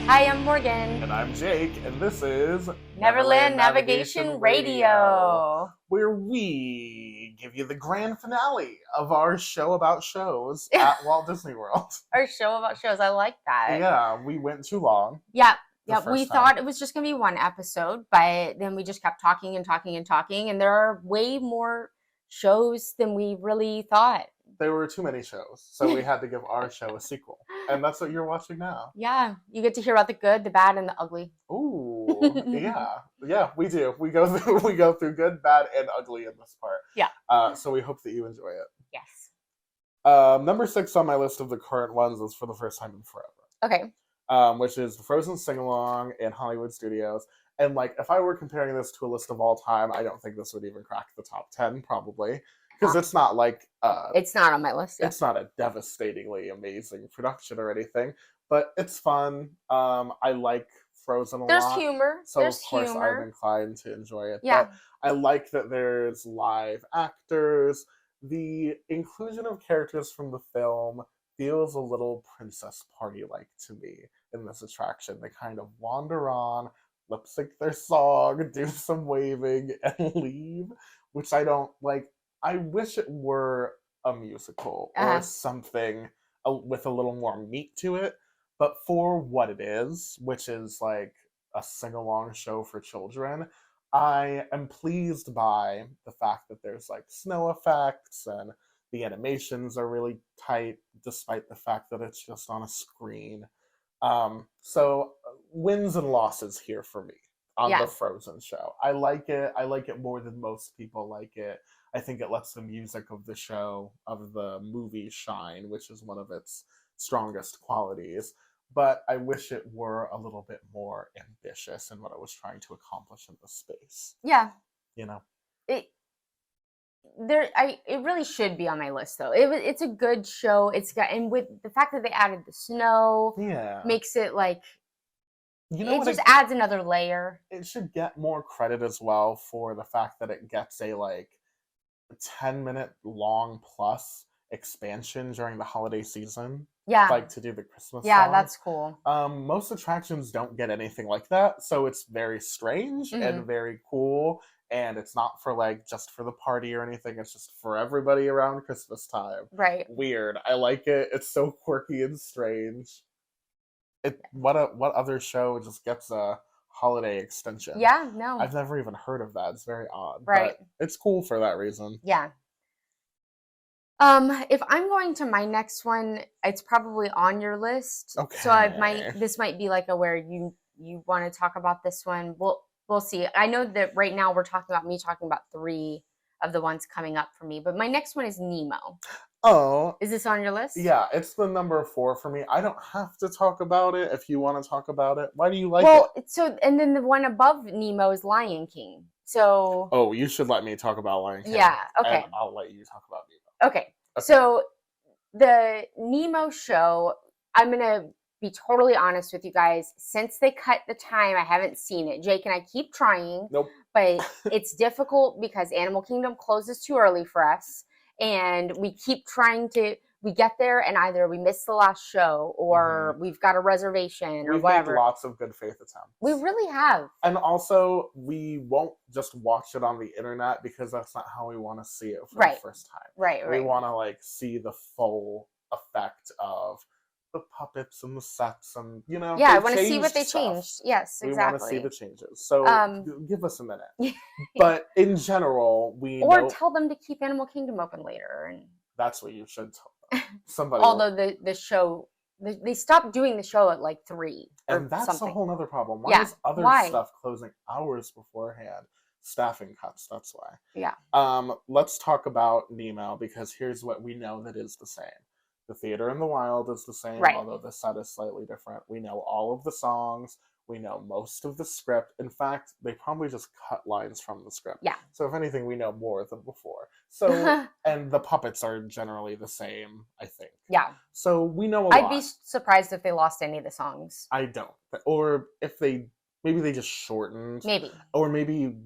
Hi, I'm Morgan. And I'm Jake, and this is Neverland Navigation Radio. where we give you the grand finale of our show about shows at Walt Disney World. Our show about shows. I like that. Yeah, we went too long. Yeah. the Yeah, we first time. thought it was just going to be one episode, but then we just kept talking and talking and talking, and there are way more shows than we really thought. There were too many shows, so we had to give our show a sequel. And that's what you're watching now. Yeah, you get to hear about the good, the bad, and the ugly. Ooh, yeah, we do. We go through good, bad, and ugly in this part. Yeah. So we hope that you enjoy it. Yes. Number 6 on my list of the current ones is For the First Time in Forever. Okay. Which is the Frozen sing-along in Hollywood Studios. And like, if I were comparing this to a list of all time, I don't think this would even crack the top 10, probably. Because it's not like... it's not on my list. Yeah. It's not a devastatingly amazing production or anything, but it's fun. I like Frozen a lot. There's humor. So there's of course humor. I'm inclined to enjoy it. Yeah. But I like that there's live actors. The inclusion of characters from the film feels a little princess party-like to me in this attraction. They kind of wander on, lip sync their song, do some waving, and leave, which I don't like. I wish it were a musical or something with a little more meat to it, but for what it is, which is like a sing-along show for children, I am pleased by the fact that there's like snow effects and the animations are really tight, despite the fact that it's just on a screen. So wins and losses here for me on the Frozen show. I like it. I like it more than most people like it. I think it lets the music of the show, of the movie, shine, which is one of its strongest qualities. But I wish it were a little bit more ambitious in what it was trying to accomplish in the space. Yeah. You know? It really should be on my list though. It's a good show. It's got, and with the fact that they added the snow, makes it like, it just adds another layer. It should get more credit as well for the fact that it gets a like 10-minute long plus expansion during the holiday season. Yeah. Like to do the Christmas Yeah, song. that's cool. Most attractions don't get anything like that, so it's very strange and very cool. And it's not for like just for the party or anything. It's just for everybody around Christmas time. Right. Weird. I like it. It's so quirky and strange. What other show just gets a holiday extension? Yeah, no. I've never even heard of that. It's very odd. Right. But it's cool for that reason. Yeah. If I'm going to my next one, it's probably on your list. Okay. So this might be like a where you want to talk about this one. We'll see. I know that right now we're talking about 3 of the ones coming up for me, but my next one is Nemo. Oh. Is this on your list? Yeah, it's the number 4 for me. I don't have to talk about it if you want to talk about it. Why do you like it? Well, and then the one above Nemo is Lion King. So. Oh, you should let me talk about Lion King. Yeah, okay. And I'll let you talk about Nemo. Okay. So the Nemo show, I'm going to be totally honest with you guys. Since they cut the time, I haven't seen it. Jake and I keep trying. Nope. But it's difficult because Animal Kingdom closes too early for us. And we keep trying we get there and either we miss the last show or we've got a reservation or whatever. We've made lots of good faith attempts. We really have. And also, we won't just watch it on the internet because that's not how we want to see it for the first time. Right. We want to like see the full effect of the puppets and the sets and, you know. Yeah, I want to see what they changed. Yes, exactly. We want to see the changes. So give us a minute. But in general, tell them to keep Animal Kingdom open later. And that's what you should tell them. Somebody. Although the show, they stopped doing the show at like 3. And that's a whole other problem. Why is other stuff closing hours beforehand? Staffing cuts, that's why. Yeah. Let's talk about Nemo because here's what we know that is the same. The theater in the wild is the same, although the set is slightly different. We know all of the songs. We know most of the script. In fact, they probably just cut lines from the script. Yeah. So if anything, we know more than before. So, and the puppets are generally the same, I think. Yeah. So we know a lot. I'd be surprised if they lost any of the songs. I don't. Or if maybe they just shortened. Maybe. Or maybe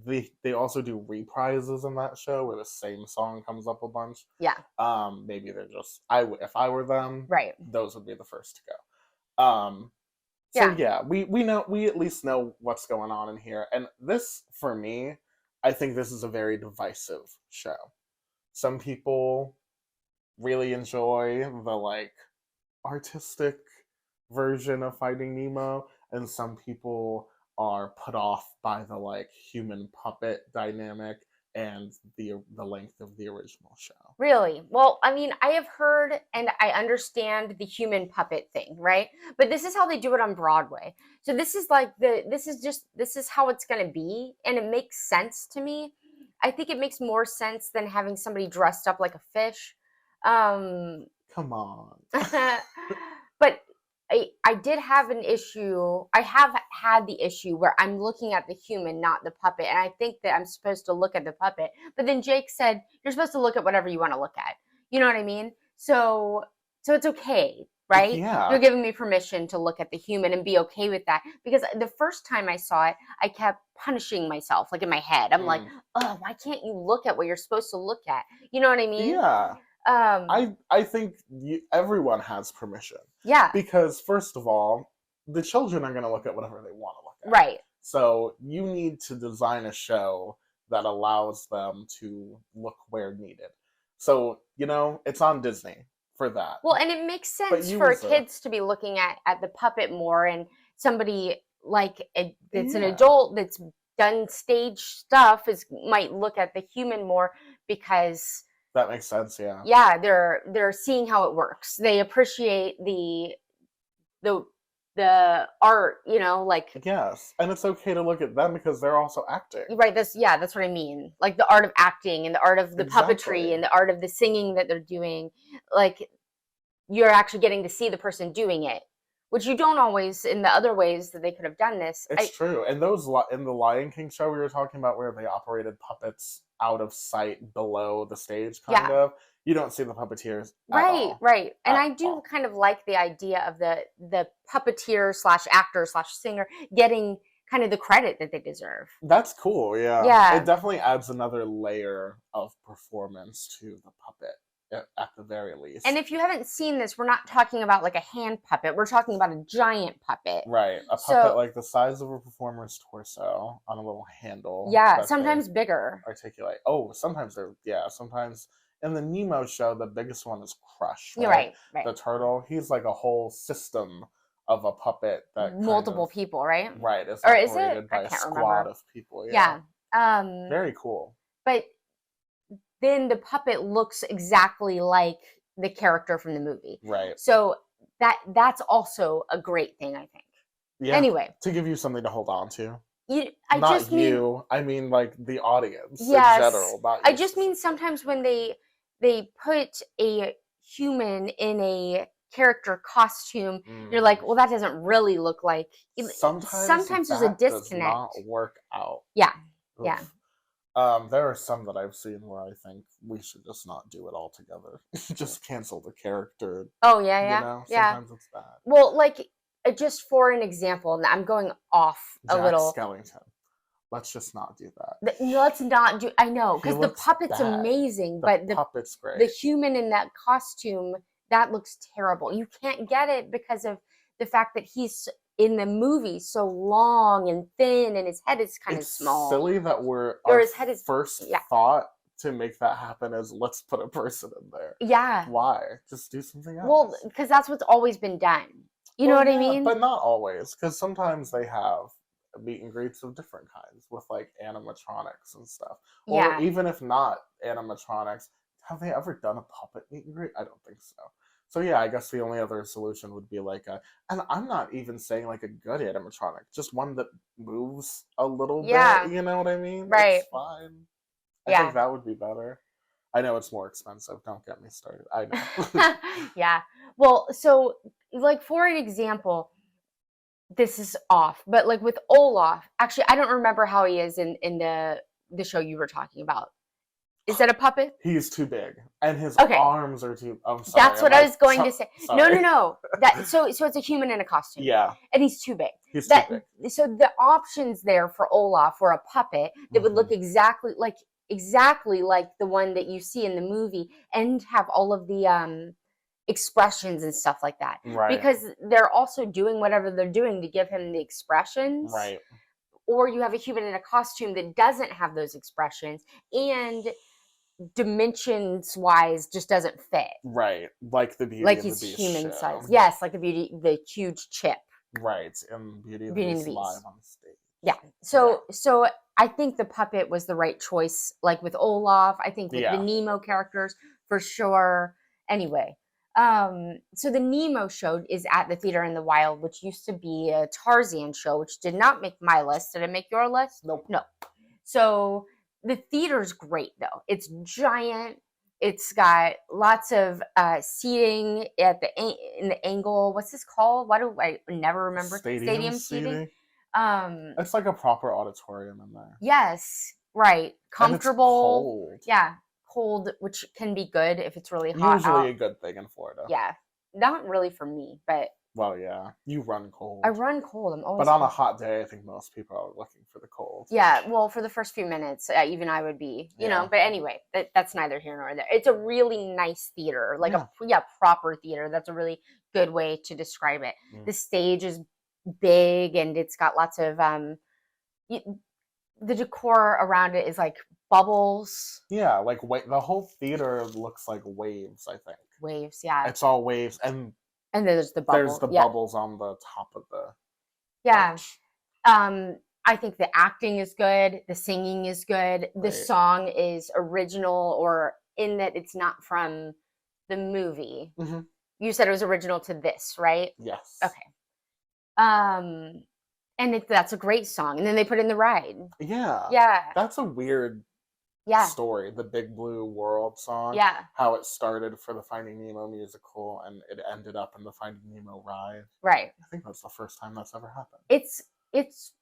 they also do reprises in that show where the same song comes up a bunch. Yeah. Maybe they're just, if I were them, right, those would be the first to go. So Yeah. yeah, we at least know what's going on in here. And this, for me, I think this is a very divisive show. Some people really enjoy the like artistic version of Finding Nemo, and some people are put off by the like human puppet dynamic and the length of the original show. Really? Well, I mean, I have heard and I understand the human puppet thing, right? But this is how they do it on Broadway. So this is like this is how it's going to be, and it makes sense to me. I think it makes more sense than having somebody dressed up like a fish. Um Come on. but I did have an issue. I have had the issue where I'm looking at the human, not the puppet. And I think that I'm supposed to look at the puppet. But then Jake said, you're supposed to look at whatever you want to look at. You know what I mean? So it's okay, right? Yeah. You're giving me permission to look at the human and be okay with that. Because the first time I saw it, I kept punishing myself, like in my head. I'm like, oh, why can't you look at what you're supposed to look at? You know what I mean? Yeah. I think everyone has permission. Yeah. Because first of all, the children are going to look at whatever they want to look at. Right. So you need to design a show that allows them to look where needed. So, it's on Disney for that. Well, and it makes But sense you for as a- kids to be looking at the puppet more, and somebody like that's an Yeah. adult that's done stage stuff might look at the human more because That makes sense, yeah. yeah, they're seeing how it works. They appreciate the art, like Yes. And it's okay to look at them because they're also acting. right. That's what I mean. Like the art of acting and the art of the Exactly. puppetry and the art of the singing that they're doing. Like you're actually getting to see the person doing it, which you don't always in the other ways that they could have done this. It's true. And those in the Lion King show we were talking about where they operated puppets out of sight below the stage, kind of. You don't see the puppeteers at all. Right. And At I do all. kind of like the idea of the puppeteer / actor / singer getting kind of the credit that they deserve. That's cool, yeah. Yeah. It definitely adds another layer of performance to the puppet, at the very least. And if you haven't seen this, we're not talking about like a hand puppet. We're talking about a giant puppet. Right. A puppet like the size of a performer's torso on a little handle. Yeah, sometimes bigger. Articulate. Oh, sometimes sometimes in the Nemo show, the biggest one is Crush. You're right. The turtle. He's like a whole system of a puppet that multiple people, right? Right. Is or is operated it? by I can't a squad remember. of people. Yeah. Very cool. But then the puppet looks exactly like the character from the movie. Right. So that's also a great thing, I think. Yeah. Anyway. To give you something to hold on to. I mean like the audience in general. I just mean sometimes when they put a human in a character costume, you're like, well, that doesn't really look like. Sometimes there's a disconnect. Does not work out. Yeah. Oof. Yeah. There are some that I've seen where I think we should just not do it altogether. Just cancel the character. Oh yeah. Sometimes it's bad. Well, like just for an example, and I'm going off Jack a little. Skellington. Let's just not do that. Let's not do. I know because the puppet's amazing, but the puppet's great. The human in that costume that looks terrible. You can't get it because of the fact that he's in the movie so long and thin, and his head is kind of small. It's silly that his head is first thought to make that happen is let's put a person in there. Yeah. Why? Just do something else. Well, because that's what's always been done. You know what I mean? But not always, because sometimes they have meet and greets of different kinds with like animatronics and stuff. Or even if not animatronics, have they ever done a puppet meet and greet? I don't think so. So yeah, I guess the only other solution would be like and I'm not even saying like a good animatronic, just one that moves a little bit. You know what I mean? Right. It's fine. I think that would be better. I know it's more expensive. Don't get me started. I know. Yeah. Well, so like for an example, this is off, but like with Olaf, actually, I don't remember how he is in the show you were talking about. Is that a puppet? He's too big, and his arms are too. I'm sorry. That's what I was going to say. Sorry. No. So it's a human in a costume. Yeah. And he's too big. He's too big. So the options there for Olaf were a puppet that would look exactly like the one that you see in the movie, and have all of the expressions and stuff like that. Right. Because they're also doing whatever they're doing to give him the expressions. Right. Or you have a human in a costume that doesn't have those expressions and dimensions wise just doesn't fit. Right. Like the Beauty Like and the he's Beast human show. size. Yes, like the huge chip. Right. And Beauty and the Beauty and Beast the Beast. live on stage. Yeah. So I think the puppet was the right choice. Like with Olaf, I think with the Nemo characters for sure. Anyway, so the Nemo show is at the Theater in the Wild, which used to be a Tarzan show, which did not make my list. Did it make your list? Nope. No. So the theater's great though. It's giant. It's got lots of seating at in the angle. What's this called? Why do I never remember? Stadium seating. It's like a proper auditorium in there. Yes, right. Comfortable. And it's cold. Yeah, cold, which can be good if it's really hot. Usually a good thing in Florida. Yeah, not really for me, but. Well, yeah, you run cold. I run cold. I'm always. But on a hot day, I think most people are looking for the cold. Yeah, well, for the first few minutes, even I would be, you know. But anyway, that's neither here nor there. It's a really nice theater, like a proper theater. That's a really good way to describe it. The stage is big, and it's got lots of the decor around it is like bubbles. Yeah, like the whole theater looks like waves. I think waves. Yeah, it's all waves and. And there's the bubbles. There's the bubbles on the top of the. Yeah. I think the acting is good. The singing is good. The song is original, or in that it's not from the movie. Mm-hmm. You said it was original to this, right? Yes. Okay. And that's a great song. And then they put in the ride. Yeah. Yeah. That's a weird. Story, the Big Blue World song. Yeah. How it started for the Finding Nemo musical and it ended up in the Finding Nemo ride. Right. I think that's the first time that's ever happened. It's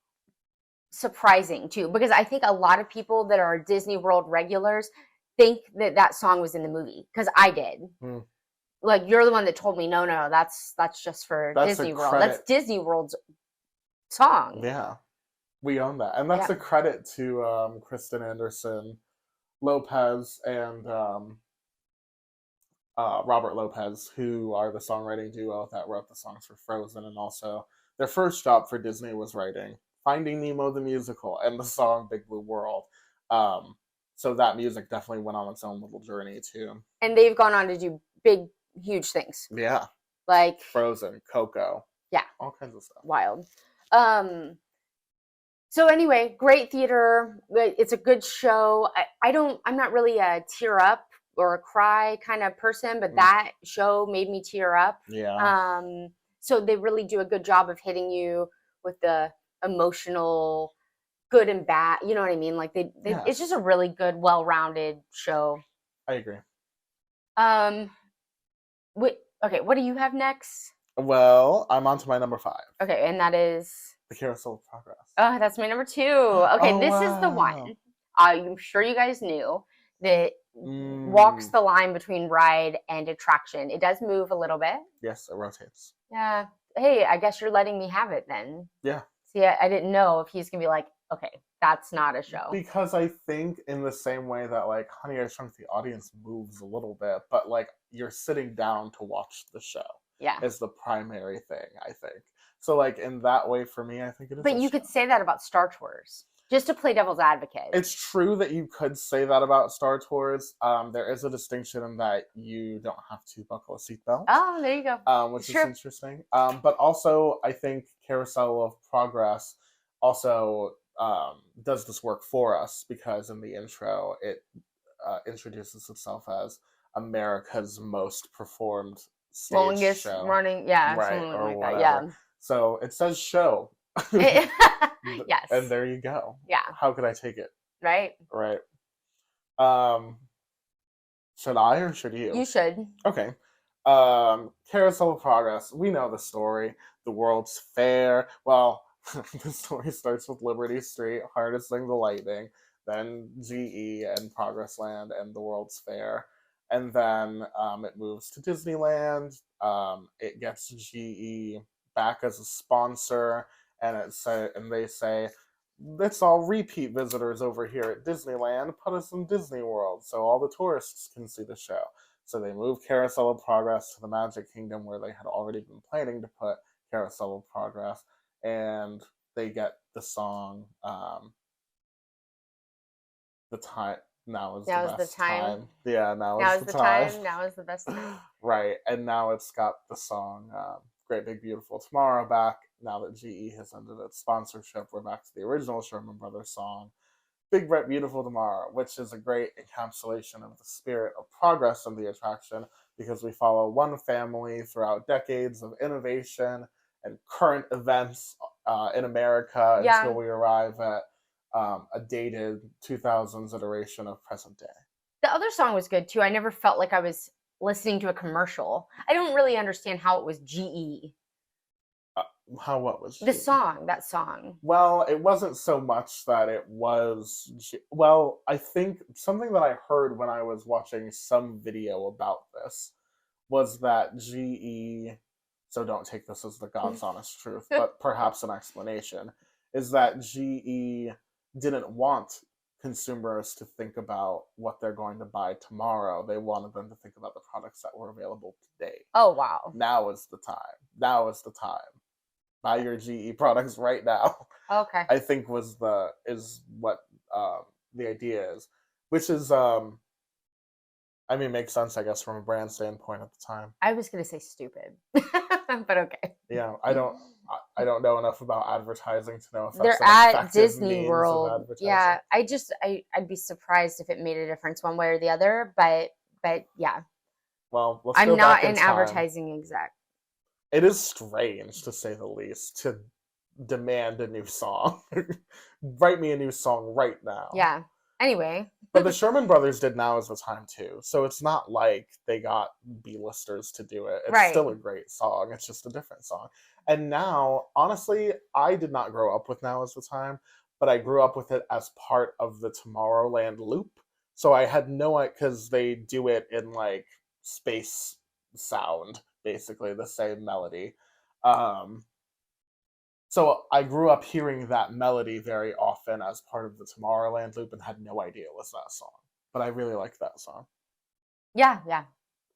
surprising too, because I think a lot of people that are Disney World regulars think that song was in the movie, because I did. Like, you're the one that told me, no, that's just for Disney World. That's Disney World's song. Yeah. We own that. And that's a credit to Kristen Anderson Lopez and Robert Lopez, who are the songwriting duo that wrote the songs for Frozen, and also their first job for Disney was writing Finding Nemo the musical and the song Big Blue World. So that music definitely went on its own little journey too. And they've gone on to do big, huge things. Yeah. Like Frozen, Coco. Yeah. All kinds of stuff. Wild. So anyway, great theater. It's a good show. I'm not really a tear up or a cry kind of person, but that show made me tear up. Yeah. So they really do a good job of hitting you with the emotional, good and bad. You know what I mean? Like it's just a really good, well-rounded show. I agree. Okay, what do you have next? Well, I'm on to my number 5. Okay, and that is. The Carousel of Progress. Oh, that's my number 2. Okay, this is the one. I'm sure you guys knew that walks the line between ride and attraction. It does move a little bit. Yes, it rotates. Yeah. Hey, I guess you're letting me have it then. Yeah. See, I didn't know if he's going to be like, okay, that's not a show. Because I think in the same way that, like, Honey, I Shrunk the Audience moves a little bit, but, like, you're sitting down to watch the show. Yeah. Is the primary thing, I think. So, like, in that way, for me, I think it is. But you could say that about Star Tours, just to play devil's advocate. It's true that you could say that about Star Tours. There is a distinction in that you don't have to buckle a seatbelt. Oh, there you go. Which is interesting. But also, I think Carousel of Progress also does this work for us, because in the intro, it introduces itself as America's most performed stage longest show. Running, yeah, right, something or like whatever. that, yeah. So it says show. Yes. And there you go. Yeah. How could I take it? Right. Right. Should I or should you? You should. Okay. Carousel of Progress. We know the story. The World's Fair. Well, the story starts with Liberty Street harnessing the lightning, then GE and Progress Land and the World's Fair. And then it moves to Disneyland. It gets GE back as a sponsor, and they say, let's all repeat visitors over here at Disneyland. Put us in Disney World so all the tourists can see the show. So they moved Carousel of Progress to the Magic Kingdom where they had already been planning to put Carousel of Progress, and they get the song the time now is the Now is the best time. time. Yeah, now Now is is the the time. time. Now is the best time. Right, and now it's got the song Great Big Beautiful Tomorrow back. Now that GE has ended its sponsorship, we're back to the original Sherman Brothers song, Big Bright Beautiful Tomorrow, which is a great encapsulation of the spirit of progress of the attraction because we follow one family throughout decades of innovation and current events in America Yeah. until we arrive at a dated 2000s iteration of present day. The other song was good too. I never felt like I was listening to a commercial. I don't really understand how it was GE. What was The GE? song, that song. Well, it wasn't so much that it was. Well, I think something that I heard when I was watching some video about this was that GE, so don't take this as the God's honest truth, but perhaps an explanation, is that GE didn't want consumers to think about what they're going to buy tomorrow. They wanted them to think about the products that were available today. Oh, wow. Now is the time. Now is the time. Buy your GE products right now. Okay. I think is what the idea is, which is makes sense, I guess, from a brand standpoint at the time. I was gonna say stupid, but okay. Yeah, I don't know enough about advertising to know if that's They're an at effective Disney means of World. advertising. Yeah, I'd be surprised if it made a difference one way or the other, but yeah. Well, let's I'm go not back in an time. advertising exec. It is strange, to say the least, to demand a new song. Write me a new song right now. Yeah. Anyway. But the Sherman Brothers did Now Is the Time too, so it's not like they got B-listers to do it. It's Right. still a great song. It's just a different song. And now, honestly, I did not grow up with Now Is the Time, but I grew up with it as part of the Tomorrowland loop. So I had no idea, because they do it in like space sound, basically the same melody. So I grew up hearing that melody very often as part of the Tomorrowland loop and had no idea it was that song. But I really like that song. Yeah, yeah.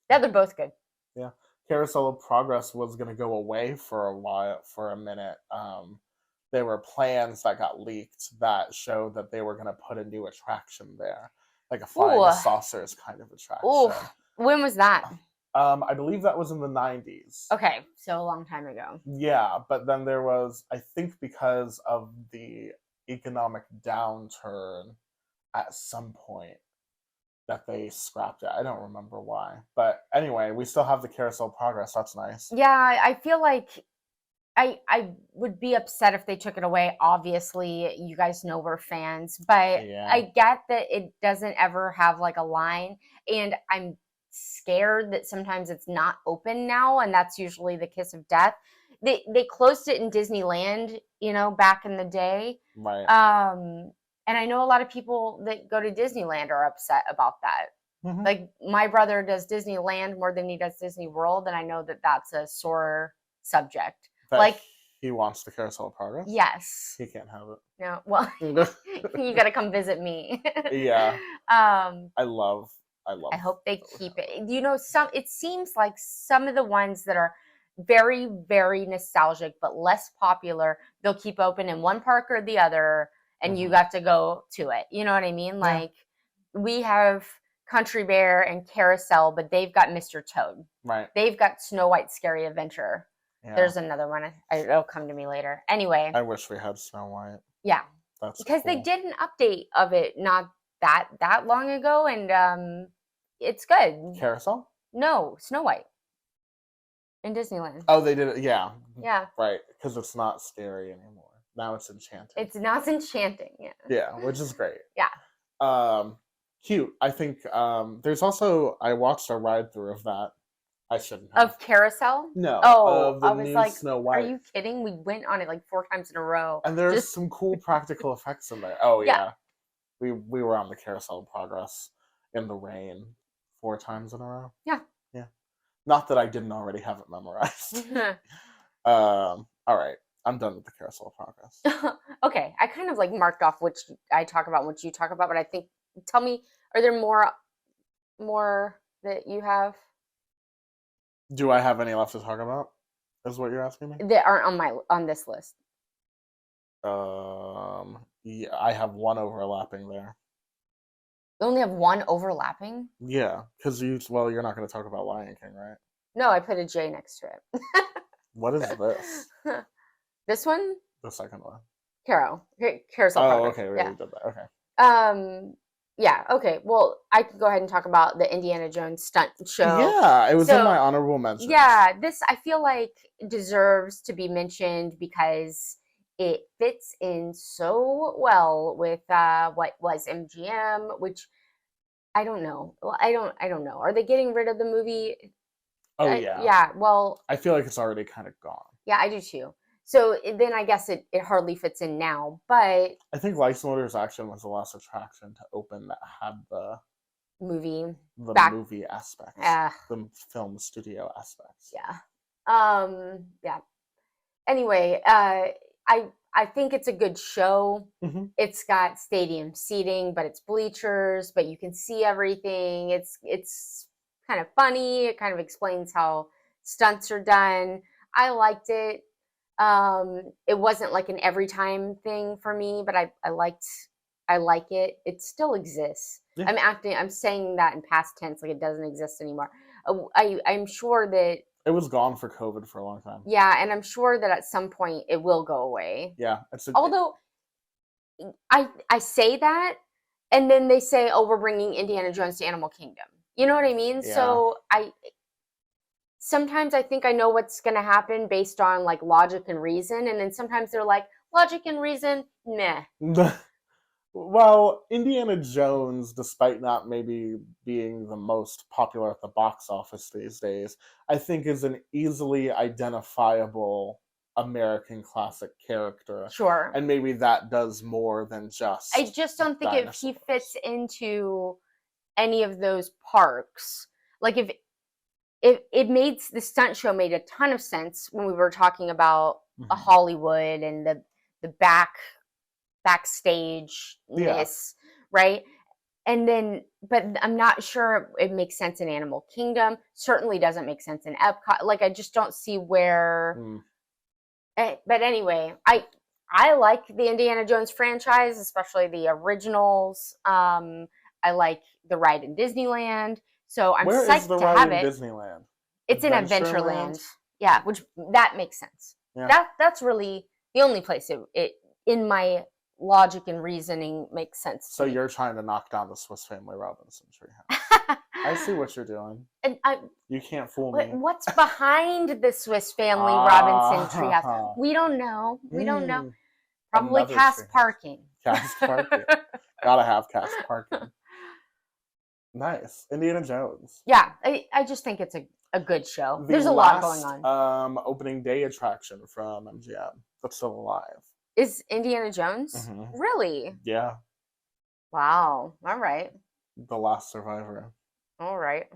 Yeah, they're both good. Yeah. Carousel of Progress was going to go away for a minute. There were plans that got leaked that showed that they were going to put a new attraction there, like a flying saucers kind of attraction. Ooh. When was that? I believe that was in the 90s. Okay, so a long time ago. Yeah, but then there was, I think because of the economic downturn at some point, that they scrapped it. I don't remember why. But anyway, we still have the Carousel Progress. That's nice. Yeah, I feel like I would be upset if they took it away. Obviously, you guys know we're fans, but Yeah. I get that it doesn't ever have like a line, and I'm scared that sometimes it's not open now, and that's usually the kiss of death. They closed it in Disneyland, back in the day. Right. And I know a lot of people that go to Disneyland are upset about that. Mhm. Like my brother does Disneyland more than he does Disney World, and I know that that's a sore subject. That like he wants the Carousel of Progress? Yes. He can't have it. No, well, you got to come visit me. Yeah. I love. I hope they keep it. It seems like some of the ones that are very, very nostalgic but less popular, they'll keep open in one park or the other, and you got to go to it. You know what I mean? Yeah. Like we have Country Bear and Carousel, but they've got Mr. Toad. Right. They've got Snow White's Scary Adventure. Yeah. There's another one. It'll come to me later. Anyway. I wish we had Snow White. Yeah. That's because cool. they did an update of it not that long ago, and it's good. Carousel? No, Snow White. In Disneyland. Oh, they did it. Yeah. Yeah. Right, because it's not scary anymore. Now it's enchanting. It's enchanting. Yeah. Yeah, which is great. Yeah. Cute. I think there's also, I watched a ride through of that. I shouldn't have. Of Carousel? No. Oh, of the I was new like, Snow White. Are you kidding? We went on it like 4 times in a row. And there's some cool practical effects in there. Oh yeah. We were on the Carousel of Progress in the rain 4 times in a row. Yeah. Yeah. Not that I didn't already have it memorized. All right. I'm done with the Carousel of Progress. Okay. I kind of like marked off which I talk about, which you talk about, but I think, tell me, are there more that you have Do I have any left to talk about? Is what you're asking me? that aren't on this list? Yeah, I have one overlapping there. You only have one overlapping? Yeah, because you're not going to talk about Lion King, right? No, I put a J next to it. What is this? This one? The second one. Carousel Oh, Progress. okay, we Yeah. already did that. Okay. Yeah, okay. Well, I could go ahead and talk about the Indiana Jones stunt show. Yeah, it was in So, my honorable mentions. yeah, this I feel like deserves to be mentioned because it fits in so well with what was MGM, which I don't know. Well, I don't know. Are they getting rid of the movie? Oh yeah. Yeah. Well, I feel like it's already kind of gone. yeah, I do too. So then I guess it hardly fits in now, but I think Lights Motors Action was the last attraction to open that had the movie movie aspects, the film studio aspects. Yeah. Yeah. Anyway, I think it's a good show. Mm-hmm. It's got stadium seating, but it's bleachers, but you can see everything. It's kind of funny. It kind of explains how stunts are done. I liked it. It wasn't like an every time thing for me, but I like it. It still exists. Yeah. I'm saying that in past tense, like it doesn't exist anymore. I'm sure that it was gone for COVID for a long time. Yeah, and I'm sure that at some point it will go away. Yeah. Although I say that, and then they say, "Oh, we're bringing Indiana Jones to Animal Kingdom." You know what I mean? Yeah. So sometimes I think I know what's going to happen based on like logic and reason, and then sometimes they're like logic and reason, nah. Well, Indiana Jones, despite not maybe being the most popular at the box office these days, I think is an easily identifiable American classic character. Sure. And maybe that does more than just. I just don't think if he fits into any of those parks, like if it made the stunt show made a ton of sense when we were talking about a Hollywood and the backstage ness, right? And then, but I'm not sure it makes sense in Animal Kingdom. Certainly doesn't make sense in Epcot. Like I just don't see where. But anyway, I like the Indiana Jones franchise, especially the originals. I like the ride in Disneyland, so I'm Where psyched is the to ride have in it. Disneyland? It's in Adventureland. Yeah, which that makes sense. Yeah. That's really the only place it in my logic and reasoning makes sense. So you're trying to knock down the Swiss Family Robinson treehouse. I see what you're doing. And you can't fool me. What's behind the Swiss Family Robinson treehouse? We don't know. We don't know. Probably cast parking. Cast parking. Gotta have cast parking. Nice. Indiana Jones. Yeah, I just think it's a good show. There's a lot going on. Opening day attraction from MGM that's still alive. Is Indiana Jones? Really? Yeah. Wow. All right. The Last Survivor. All right.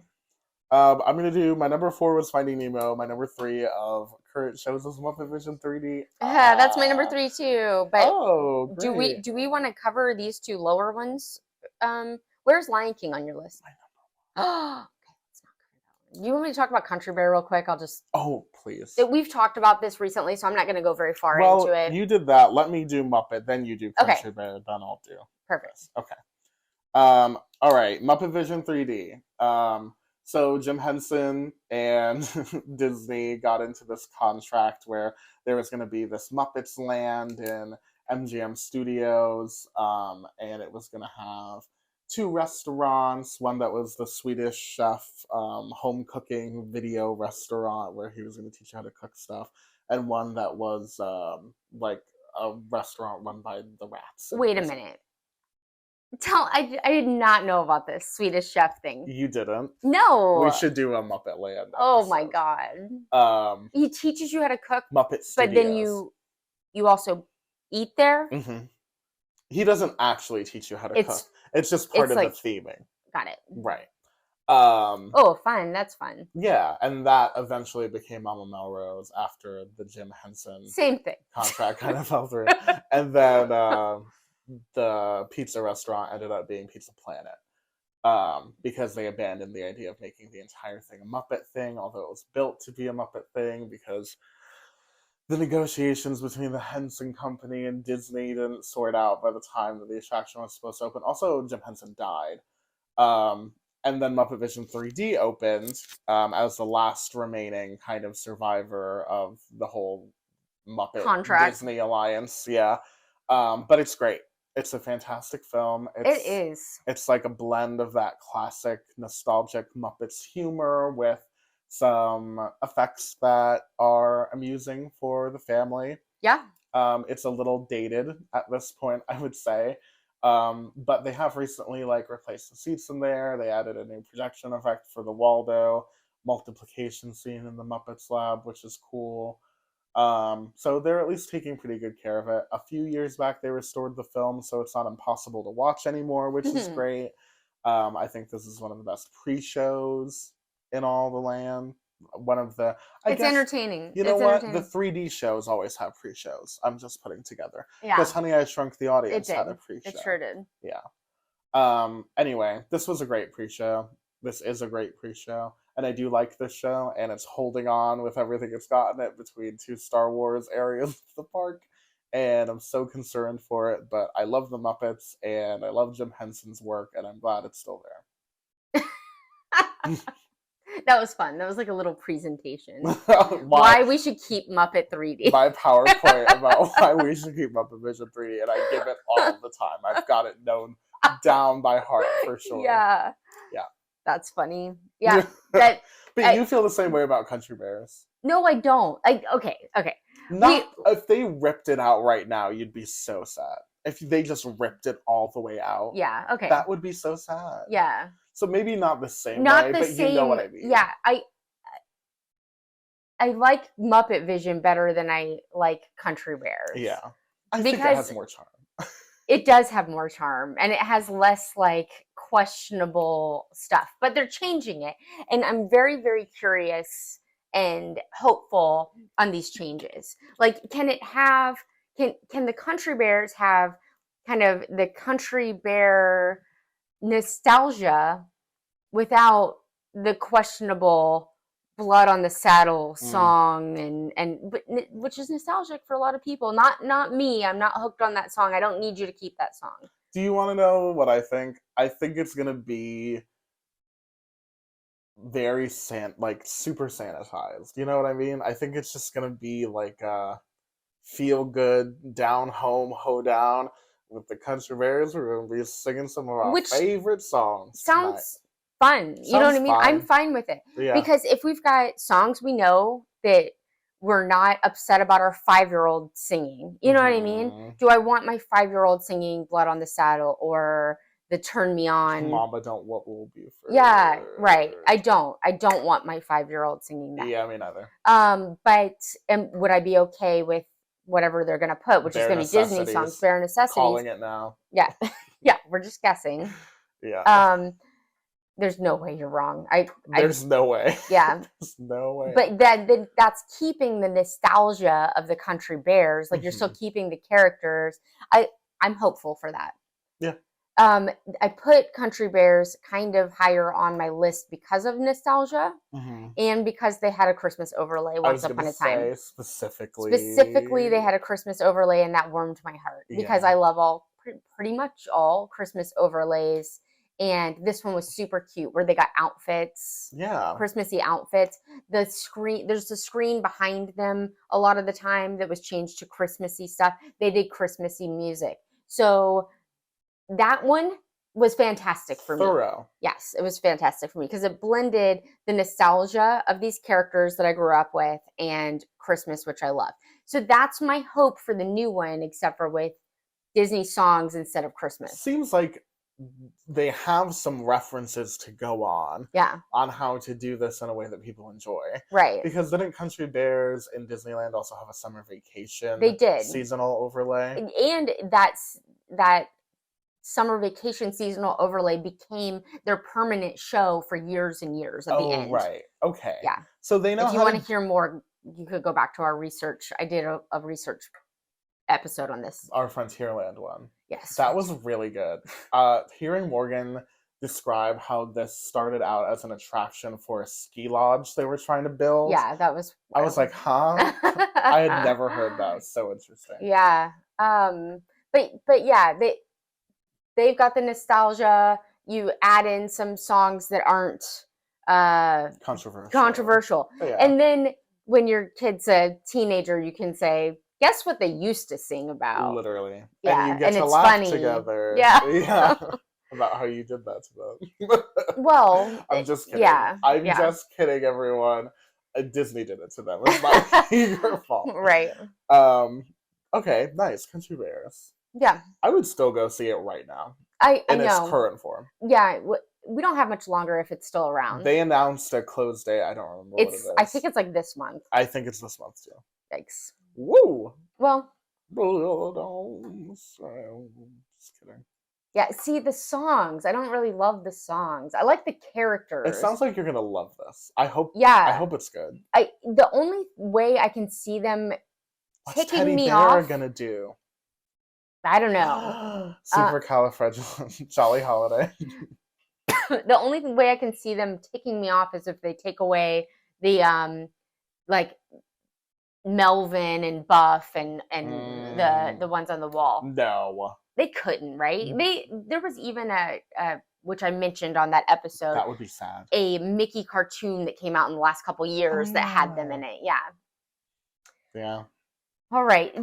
I'm gonna do my number 4 was Finding Nemo. My number 3 of current shows is Muppet Vision 3D. That's my number 3 too. But great. do we want to cover these two lower ones? Where's Lion King on your list? My number 1. Okay, let's not cover that one. You want me to talk about Country Bear real quick? I'll just. Oh, please. We've talked about this recently, so I'm not going to go very far into it. You did that. Let me do Muppet, then you do Country Bear, then I'll do. Perfect. Okay. All right. Muppet Vision 3D. So Jim Henson and Disney got into this contract where there was going to be this Muppets Land in MGM Studios, and it was going to have 2 restaurants, one that was the Swedish chef home cooking video restaurant where he was going to teach you how to cook stuff, and one that was like a restaurant run by the rats. Wait a minute. I did not know about this Swedish chef thing. You didn't? No. We should do a Muppet Land episode. Oh my god. He teaches you how to cook Muppet Studios. But then you also eat there? He doesn't actually teach you how to cook. It's just part of the theming. Got it. Right. Oh, fun. That's fun. Yeah, and that eventually became Mama Melrose after the Jim Henson same thing contract kind of fell through. And then the pizza restaurant ended up being Pizza Planet. because they abandoned the idea of making the entire thing a Muppet thing, although it was built to be a Muppet thing because the negotiations between the Henson Company and Disney didn't sort out by the time that the attraction was supposed to open. Also, Jim Henson died. Um, and then Muppet Vision 3D opened as the last remaining kind of survivor of the whole Muppet Contract. Disney alliance. Yeah. But it's great. It's a fantastic film. It is. It's like a blend of that classic nostalgic Muppets humor with some effects that are amusing for the family. Yeah. It's a little dated at this point, I would say. But they have recently like replaced the seats in there. They added a new projection effect for the Waldo multiplication scene in the Muppets lab, which is cool. So they're at least taking pretty good care of it. A few years back, they restored the film, so it's not impossible to watch anymore, which is great. I think this is one of the best pre-shows in all the land. One of the, it's entertaining. You know what? The 3D shows always have pre-shows. I'm just putting together. Yeah. Because Honey, I Shrunk the Audience had a pre-show. It sure did. Yeah. Anyway, this was a great pre-show. This is a great pre-show. And I do like this show, and it's holding on with everything it's gotten it between two Star Wars areas of the park. And I'm so concerned for it, but I love the Muppets, and I love Jim Henson's work, and I'm glad it's still there. That was fun. That was like a little presentation. Why we should keep Muppet 3D. My PowerPoint about why we should keep Muppet Vision 3D, and I give it all the time. I've got it known down by heart for sure. Yeah. Yeah. That's funny. Yeah. But you feel the same way about Country Bears. No, I don't. Okay. If they ripped it out right now, you'd be so sad. If they just ripped it all the way out. Yeah, okay. That would be so sad. Yeah. So maybe not the same way, but you know what I mean. Yeah, I like Muppet Vision better than I like Country Bears. Yeah. I think it has more charm. It does have more charm, and it has less like questionable stuff, but they're changing it, and I'm very, very curious and hopeful on these changes. Like, can the Country Bears have kind of the Country Bear nostalgia without the questionable Blood on the Saddle song but which is nostalgic for a lot of people. Not me. I'm not hooked on that song. I don't need you to keep that song. Do you want to know what I think? I think it's gonna be very super sanitized. You know what I mean? I think it's just gonna be like feel good, down home, hoedown with the Country Bears. We're gonna be singing some of our favorite songs. Sounds fun. You know what I mean? I'm fine with it. Yeah. Because if we've got songs we know that we're not upset about our 5-year-old singing, you know what I mean? Do I want my 5-year-old singing Blood on the Saddle or the Turn Me On? Mama Don't What Will Be First. Yeah, right. I don't want my 5-year-old singing that. Yeah, me neither. But would I be okay with whatever they're going to put, which is going to be Disney songs, Bare Necessities? Calling it now. Yeah. Yeah, we're just guessing. Yeah. There's no way you're wrong. There's no way. Yeah. There's no way. But that's keeping the nostalgia of the Country Bears. Like, you're still keeping the characters. I'm hopeful for that. Yeah. I put Country Bears kind of higher on my list because of nostalgia and because they had a Christmas overlay once upon a time. Specifically, they had a Christmas overlay, and that warmed my heart because I love pretty much all Christmas overlays. And this one was super cute where they got outfits. Yeah. Christmassy outfits. There's a screen behind them a lot of the time that was changed to Christmassy stuff. They did Christmassy music. So that one was fantastic for me. Thorough. Yes, it was fantastic for me because it blended the nostalgia of these characters that I grew up with and Christmas, which I love. So that's my hope for the new one, except for with Disney songs instead of Christmas. Seems like they have some references to go on. Yeah. On how to do this in a way that people enjoy. Right. Because didn't Country Bears in Disneyland also have a summer vacation? They did. Seasonal overlay? And that summer vacation seasonal overlay became their permanent show for years and years at the end. Right. Okay. Yeah. So they know if you want to hear more, you could go back to our research. I did a research episode on this. Our Frontierland one. Yes. That was really good. Hearing Morgan describe how this started out as an attraction for a ski lodge they were trying to build. Yeah, that was I was like, huh? I had never heard that. It's so interesting. Yeah. But yeah, they've got the nostalgia. You add in some songs that aren't controversial. Yeah. And then when your kid's a teenager, you can say, guess what they used to sing about? Literally. Yeah, And you get and to it's laugh funny. together. Yeah. Yeah. About how you did that to them. Well, I'm just kidding. Yeah. I'm yeah. just kidding, everyone. Disney did it to them. It's not your fault. Right. Okay, nice. Country Bears. Yeah. I would still go see it right now. I In know. its current form. Yeah. We don't have much longer if it's still around. They announced a close date. I don't remember what it is. I think it's like this month. I think it's this month too. Yikes. Woo! Well. Just kidding. Yeah, see the songs. I don't really love the songs. I like the characters. It sounds like you're gonna love this. I hope. Yeah. I hope it's good. The only way I can see them What's taking Teddy me Bear off. gonna do? I don't know. Supercalifragilistic Jolly Holiday. The only way I can see them taking me off is if they take away the like Melvin and Buff and the ones on the wall. No. They couldn't, right? There was even a which I mentioned on that episode. That would be sad. A Mickey cartoon that came out in the last couple years that had them in it. Yeah. Yeah. All right.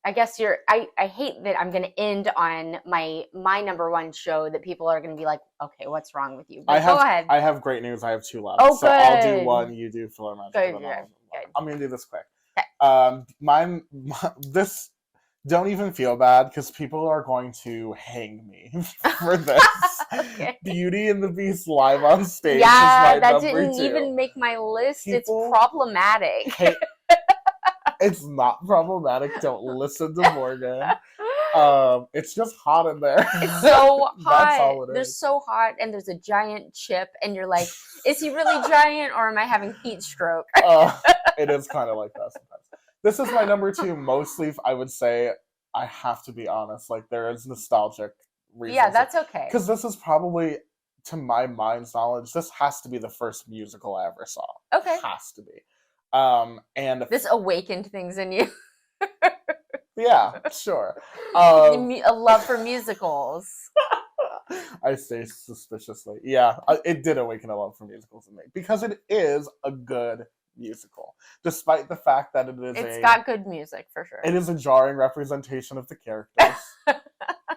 I guess I hate that I'm going to end on my number one show that people are going to be like, okay, what's wrong with you? But go ahead. I have great news. I have 2 left. Oh, so good. I'll do one. You do Filler Magic. Good. I'm going to do this quick. Okay. This. Don't even feel bad because people are going to hang me for this. Okay. Beauty and the Beast live on stage. Yeah, is my that number didn't 2. even make my list. People it's problematic. It's not problematic. Don't listen to Morgan. It's just hot in there. It's so hot. That's all it They're is. so hot, and there's a giant chip, and you're like, is he really giant, or am I having heat stroke? It is kind of like that sometimes. This is my number 2. Mostly, I would say, I have to be honest. Like, there is nostalgic reasons. Yeah, that's okay. Because this is probably, to my mind's knowledge, this has to be the first musical I ever saw. Okay. Has to be. And this awakened things in you. Yeah, sure. A love for musicals. I say suspiciously. Yeah, it did awaken a love for musicals in me because it is a good musical, despite the fact that it's got good music for sure. It is a jarring representation of the characters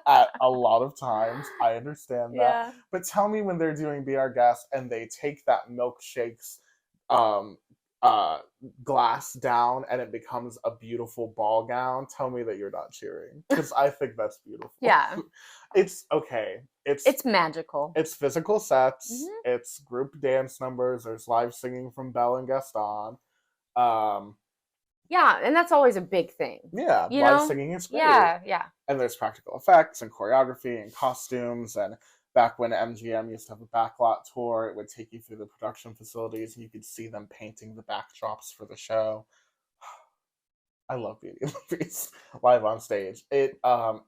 at a lot of times. I understand that. Yeah. But tell me when they're doing Be Our Guest and they take that milkshake's glass down and it becomes a beautiful ball gown, tell me that you're not cheering. Because I think that's beautiful. Yeah. It's okay. It's magical. It's physical sets. Mm-hmm. It's group dance numbers. There's live singing from Belle and Gaston. Yeah, and that's always a big thing. Yeah, live singing is great. Yeah. And there's practical effects and choreography and costumes. And back when MGM used to have a backlot tour, it would take you through the production facilities and you could see them painting the backdrops for the show. I love Beauty and the Beast live on stage. It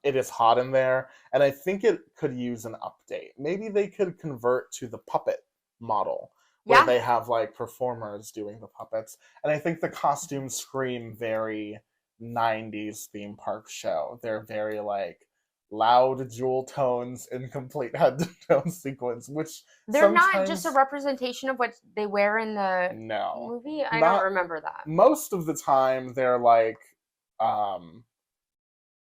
is hot in there, and I think it could use an update. Maybe they could convert to the puppet model, where they have like performers doing the puppets. And I think the costumes scream very 90s theme park show. They're very like loud jewel tones in complete head to toe sequence, which they're not just a representation of what they wear in the movie. I don't remember that. Most of the time they're like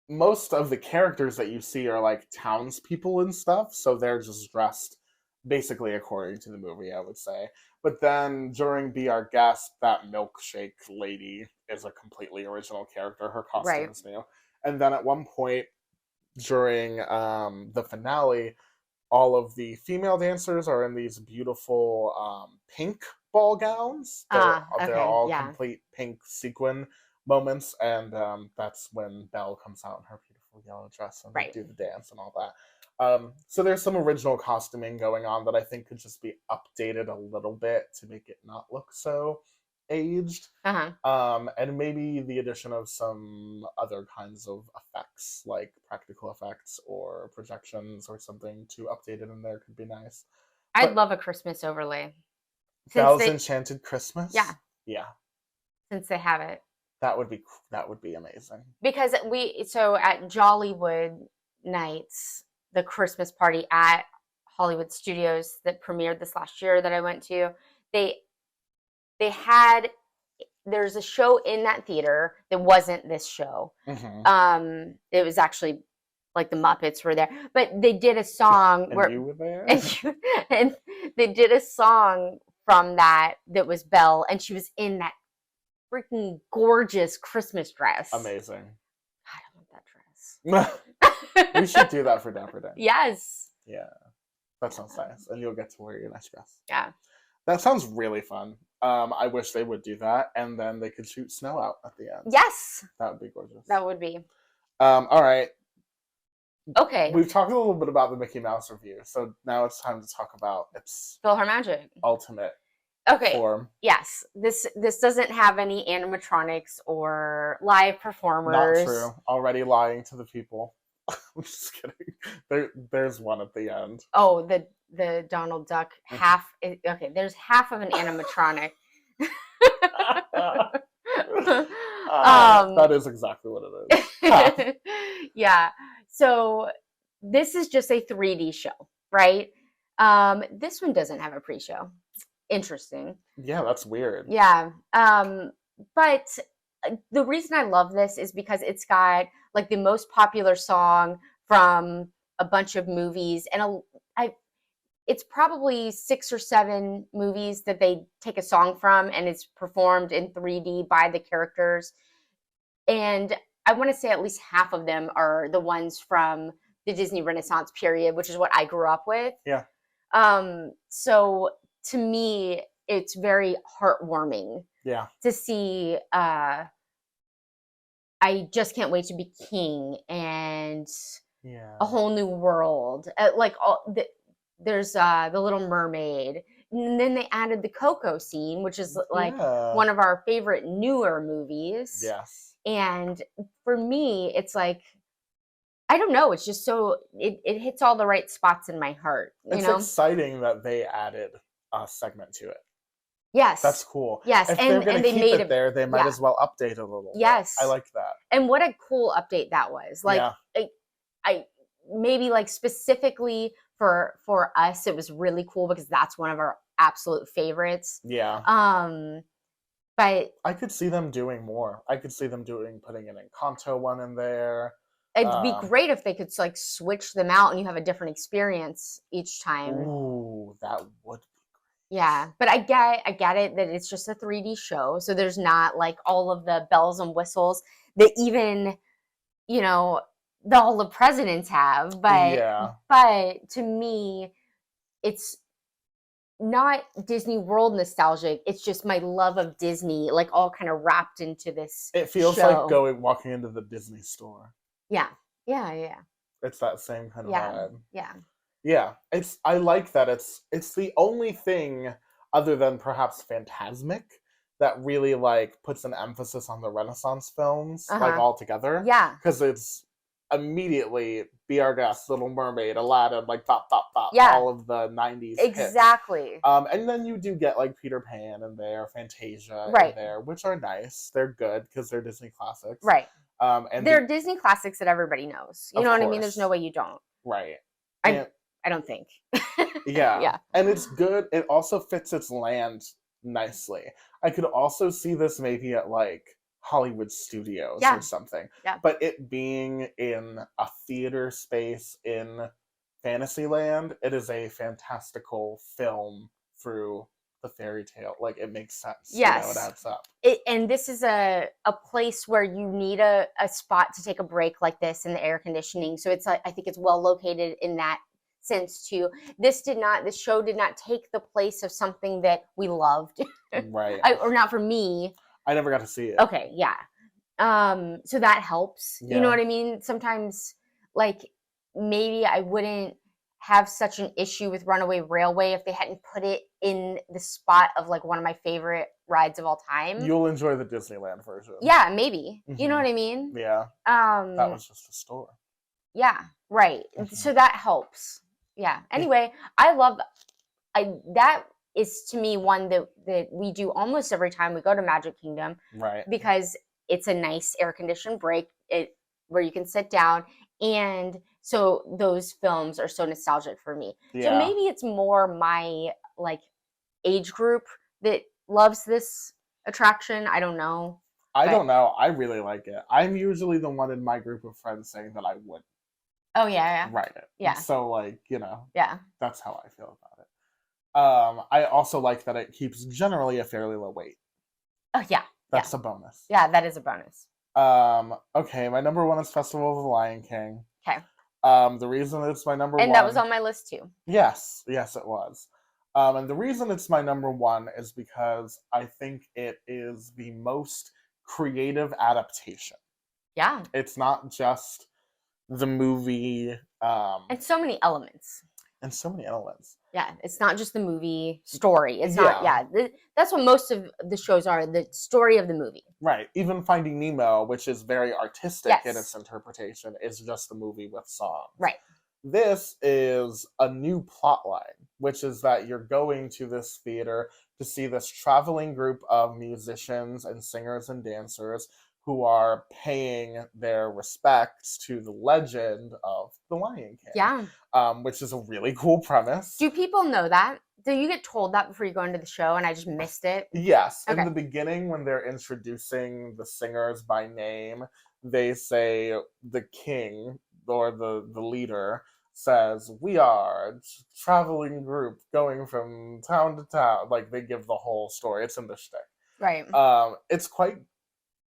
most of the characters that you see are like townspeople and stuff, so they're just dressed basically according to the movie, I would say. But then during Be Our Guest, that milkshake lady is a completely original character. Her costume is new. And then at one point during the finale, all of the female dancers are in these beautiful pink ball gowns. They're all complete pink sequin moments, and that's when Belle comes out in her beautiful yellow dress and they do the dance and all that. So there's some original costuming going on that I think could just be updated a little bit to make it not look so aged. Uh-huh. And maybe the addition of some other kinds of effects, like practical effects or projections or something to update it in there could be nice. I'd But love a Christmas overlay. Since Belle's they Enchanted Christmas? Yeah, Yeah, since they have it. that would be amazing. Because so at Jollywood Nights, the Christmas party at Hollywood Studios that premiered this last year that I went to, they they had there's a show in that theater that wasn't this show. It was actually like the Muppets were there, but they did a song And where you were there? and they did a song from that was Belle, and she was in that freaking gorgeous Christmas dress. Amazing. God, I want that dress. We should do that for Dapper Day. Yes. Yeah, that sounds nice, and you'll get to wear your nice dress. Yeah. That sounds really fun. I wish they would do that, and then they could shoot snow out at the end. Yes. That would be gorgeous. That would be. All right. Okay. We've talked a little bit about the Mickey Mouse review, so now it's time to talk about its PhilharMagic ultimate form. Yes. This doesn't have any animatronics or live performers. Not true. Already lying to the people. I'm just kidding. There's one at the end. Oh, the Donald Duck half. Okay, there's half of an animatronic. That is exactly what it is. Yeah. So this is just a 3D show, right? This one doesn't have a pre-show. Interesting. Yeah, that's weird. Yeah. But the reason I love this is because it's got like the most popular song from a bunch of movies, and it's probably 6 or 7 movies that they take a song from, and it's performed in 3D by the characters. And I want to say at least half of them are the ones from the Disney Renaissance period, which is what I grew up with. Yeah. So to me, it's very heartwarming. Yeah. To see. I just can't wait to be king and a whole new world. There's the Little Mermaid, and then they added the Coco scene, which is like one of our favorite newer movies. Yes. And for me, it's like, I don't know. It's just so it hits all the right spots in my heart. It's exciting that they added a segment to it. Yes. That's cool. Yes. If they're going to keep it there, they might as well update a little. Yes. Bit. I like that. And what a cool update that was. Like, I maybe like specifically for us, it was really cool because that's one of our absolute favorites. Yeah. But I could see them doing more. I could see them putting an Encanto one in there. It'd be great if they could like switch them out and you have a different experience each time. Ooh, that would be great. Yeah, but I get it that it's just a 3D show, so there's not like all of the bells and whistles that even, all the presidents have. But to me, it's not Disney World nostalgic. It's just my love of Disney, like all kind of wrapped into this. It feels show. like walking into the Disney store. Yeah. It's that same kind of vibe. Yeah. I like that it's the only thing other than perhaps Fantasmic that really like puts an emphasis on the Renaissance films like all together. Yeah. Because it's immediately Be Our Guest, Little Mermaid, Aladdin, like pop, all of the 90s exactly hits. And then you do get like Peter Pan in there, Fantasia in there, which are nice. They're good because they're Disney classics. Right. And they're Disney classics that everybody knows. You know what I mean? There's no way you don't. Right. I don't think. Yeah. And it's good. It also fits its land nicely. I could also see this maybe at like Hollywood Studios or something. Yeah. But it being in a theater space in Fantasyland, it is a fantastical film through the fairy tale. Like, it makes sense. Yes. It adds up. And this is a place where you need a spot to take a break like this in the air conditioning. So it's I think it's well located in that sense too. This show did not take the place of something that we loved. Right. Or not for me. I never got to see it. Okay, yeah. So that helps. Yeah. You know what I mean? Sometimes, like, maybe I wouldn't have such an issue with Runaway Railway if they hadn't put it in the spot of, like, one of my favorite rides of all time. You'll enjoy the Disneyland version. Yeah, maybe. You know Mhm. what I mean? Yeah. That was just a store. Yeah, right. Mhm. So that helps. Yeah. Anyway, that is to me one that we do almost every time we go to Magic Kingdom Right. because it's a nice air conditioned break where you can sit down, and so those films are so nostalgic for me. So Yeah. maybe it's more my like age group that loves this attraction. I don't know. I But don't know. I really like it. I'm usually the one in my group of friends saying that I would oh yeah, write it. yeah, So like, you know, yeah. that's how I feel about it. I also like that it keeps generally a fairly low weight. Oh yeah, That's a bonus. yeah. That is a bonus. Okay, my number one is Festival of the Lion King. Okay. The reason it's my number one. And that was on my list too. Yes, yes, it was. And the reason it's my number one is because I think it is the most creative adaptation. Yeah. It's not just the movie, And so many elements. and so many elements. Yeah, it's not just the movie story. It's not. Yeah, that's what most of the shows are. The story of the movie. Right. Even Finding Nemo, which is very artistic in Yes. its interpretation, is just the movie with songs. Right. This is a new plot line, which is that you're going to this theater to see this traveling group of musicians and singers and dancers who are paying their respects to the legend of the Lion King. Yeah. Which is a really cool premise. Do people know that? Do you get told that before you go into the show and I just missed it? Yes. Okay. In the beginning, when they're introducing the singers by name, they say the king or the leader says, "We are a traveling group going from town to town." Like they give the whole story. It's in the shtick. Right. It's quite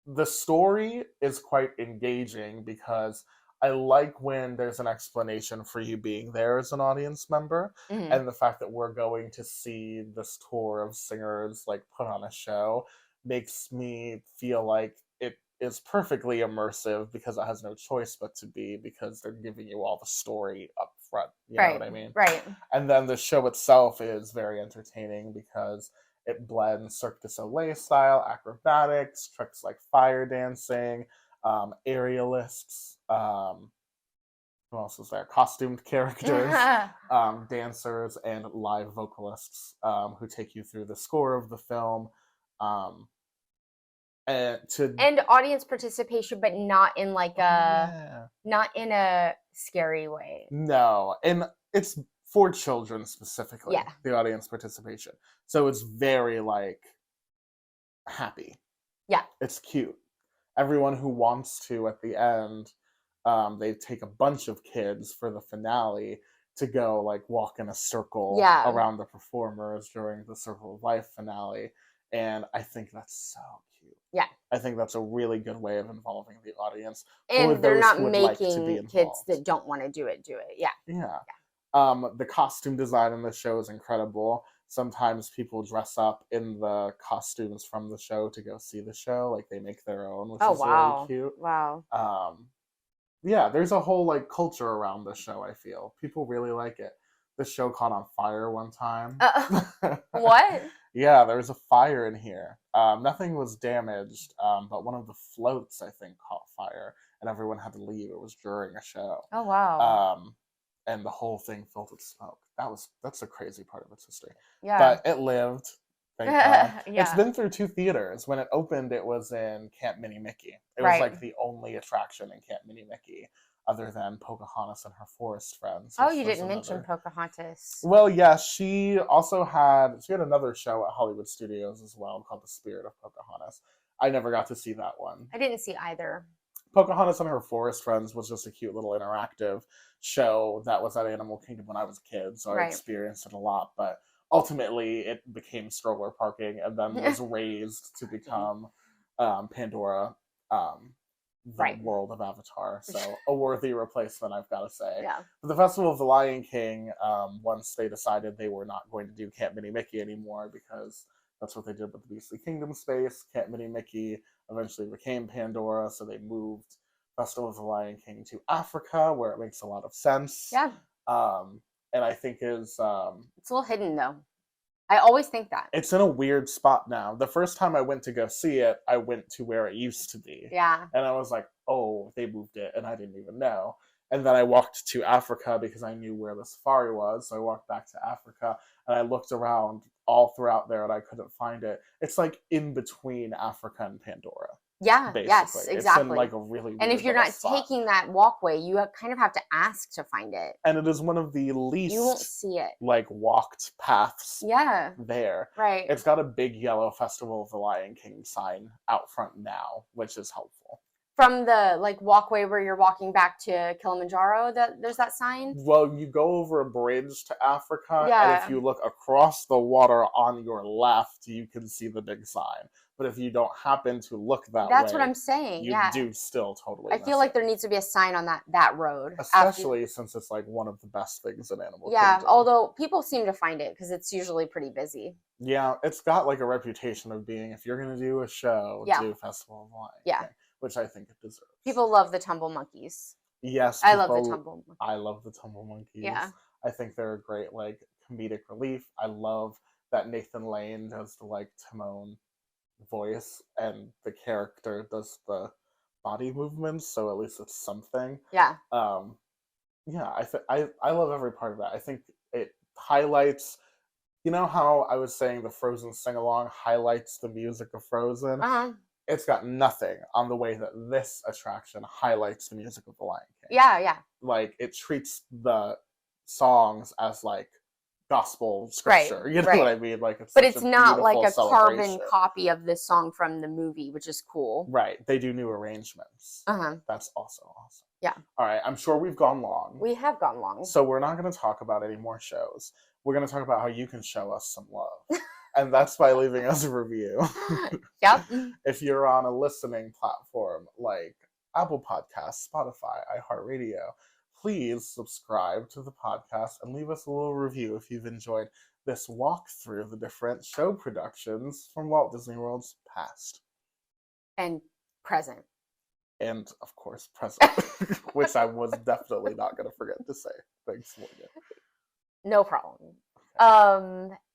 the story is quite engaging because I like when there's an explanation for you being there as an audience member, Mhm. and the fact that we're going to see this tour of singers like put on a show makes me feel like it is perfectly immersive because it has no choice but to be, because they're giving you all the story up front. You know what I mean? Right. And then the show itself is very entertaining because it blends Cirque du Soleil style acrobatics, tricks like fire dancing, aerialists, who else is there? Costumed characters, dancers, and live vocalists who take you through the score of the film. And audience participation, but not in like not in a scary way. No, and it's for children specifically. Yeah. The audience participation, so it's very like happy. Yeah. It's cute. Everyone who wants to at the end, they take a bunch of kids for the finale to go like walk in a circle around the performers during the Circle of Life finale, and I think that's so cute. Yeah. I think that's a really good way of involving the audience. And they're not making kids that don't want to do it. Yeah. Yeah. The costume design in the show is incredible. Sometimes people dress up in the costumes from the show to go see the show. Like they make their own, which is really cute. Wow. Yeah, there's a whole like culture around the show, I feel. People really like it. The show caught on fire one time. What? Yeah, there was a fire in here. Nothing was damaged, but one of the floats, I think, caught fire, and everyone had to leave. It was during a show. Oh wow. And the whole thing filled with smoke. That's a crazy part of its history. Yeah. But it lived. Thank God. Yeah. It's been through 2 theaters. When it opened, it was in Camp Mini Mickey. It was like the only attraction in Camp Mini Mickey, other than Pocahontas and her forest friends. Oh, you didn't mention Pocahontas. Well, yeah, she had another show at Hollywood Studios as well called The Spirit of Pocahontas. I never got to see that one. I didn't see either. Pocahontas and her forest friends was just a cute little interactive show that was at Animal Kingdom when I was a kid, so I experienced it a lot, but ultimately it became stroller parking and then was raised to become Pandora, the world of Avatar. So a worthy replacement, I've got to say. Yeah. For the Festival of the Lion King, once they decided they were not going to do Camp Mini Mickey anymore because that's what they did with the Beastly Kingdom space, Camp Mini Mickey eventually became Pandora, so they moved Festival of the Lion King to Africa, where it makes a lot of sense. Yeah. And I think is it's a little hidden though. I always think that. It's in a weird spot now. The first time I went to go see it, I went to where it used to be. Yeah. And I was like, oh, they moved it, and I didn't even know. And then I walked to Africa because I knew where the safari was. So I walked back to Africa, and I looked around all throughout there, and I couldn't find it. It's like in between Africa and Pandora. Yeah, Basically. yes, exactly. It's in like a really weird and if you're little not spot. taking that walkway, you kind of have to ask to find it. And it is one of the You won't least see it. like walked paths Yeah, there. right. It's got a big yellow Festival of the Lion King sign out front now, which is helpful. From the like walkway where you're walking back to Kilimanjaro, there's that sign. Well, you go over a bridge to Africa, and Yeah. if you look across the water on your left, you can see the big sign. But if you don't happen to look that That's way, what I'm saying. you Yeah. do still totally I miss feel like it. there needs to be a sign on that road. Especially since it's like one of the best things in Animal Yeah, Kingdom. although people seem to find it because it's usually pretty busy. Yeah, it's got like a reputation of being, if you're going to do a show, Yeah. do Festival of Lion Yeah. King, which I think it deserves. People love the tumble monkeys. Yes, I love the tumble monkeys. I love the tumble monkeys. Yeah. I think they're a great like comedic relief. I love that Nathan Lane does the like Timon voice, and the character does the body movements, so at least it's something. Yeah. Yeah, I love every part of that. I think it highlights, you know how I was saying the Frozen sing-along highlights the music of Frozen? Uh-huh. It's got nothing on the way that this attraction highlights the music of the Lion King. Yeah, yeah. Like, it treats the songs as like gospel scripture. Right, You know right. what I mean? Like, it's But such it's a not like beautiful a carbon celebration. copy of this song from the movie, which is cool. Right. They do new arrangements. Uh-huh. That's also awesome. Yeah. All right. I'm sure we've gone long. We have gone long. So we're not going to talk about any more shows. We're going to talk about how you can show us some love. And that's by leaving us a review. Yep. If you're on a listening platform like Apple Podcasts, Spotify, iHeartRadio, please subscribe to the podcast and leave us a little review if you've enjoyed this walk through the different show productions from Walt Disney World's past. And present. And, of course, present, which I was definitely not going to forget to say. Thanks, Morgan. No problem.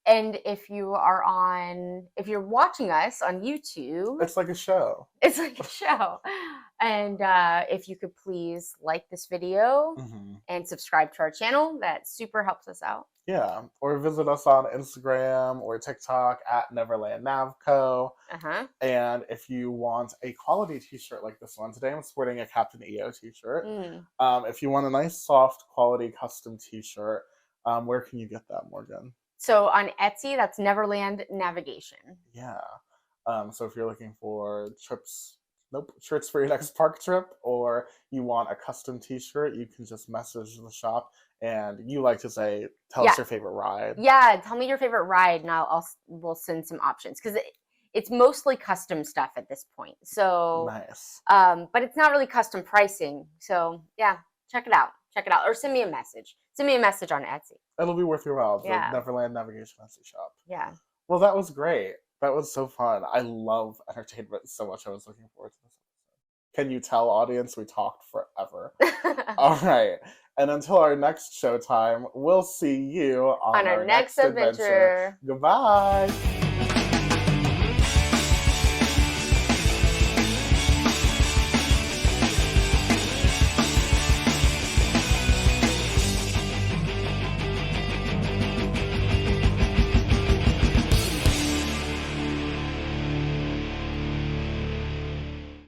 And if you're watching us on YouTube, It's like a show. it's like a show. And if you could please like this video and subscribe to our channel, that super helps us out. Yeah, or visit us on Instagram or TikTok at Neverland Navco. Uh-huh. And if you want a quality t-shirt like this one, today I'm sporting a Captain EO t-shirt. If you want a nice, soft, quality custom t-shirt, where can you get that, Morgan? So on Etsy, that's Neverland Navigation. Yeah. So if you're looking for shirts for your next park trip, or you want a custom t-shirt, you can just message the shop. And you like to say, tell us your favorite ride. Yeah, tell me your favorite ride, and we'll send some options, because it's mostly custom stuff at this point. So Nice. But it's not really custom pricing. So yeah, check it out, or send me a message. Send me a message on Etsy. It'll be worth your while. The Yeah. Neverland Navigation Etsy shop. Yeah. Well, that was great. That was so fun. I love entertainment so much. I was looking forward to this episode. Can you tell, audience, we talked forever? All right. And until our next showtime, we'll see you on our next adventure. Goodbye.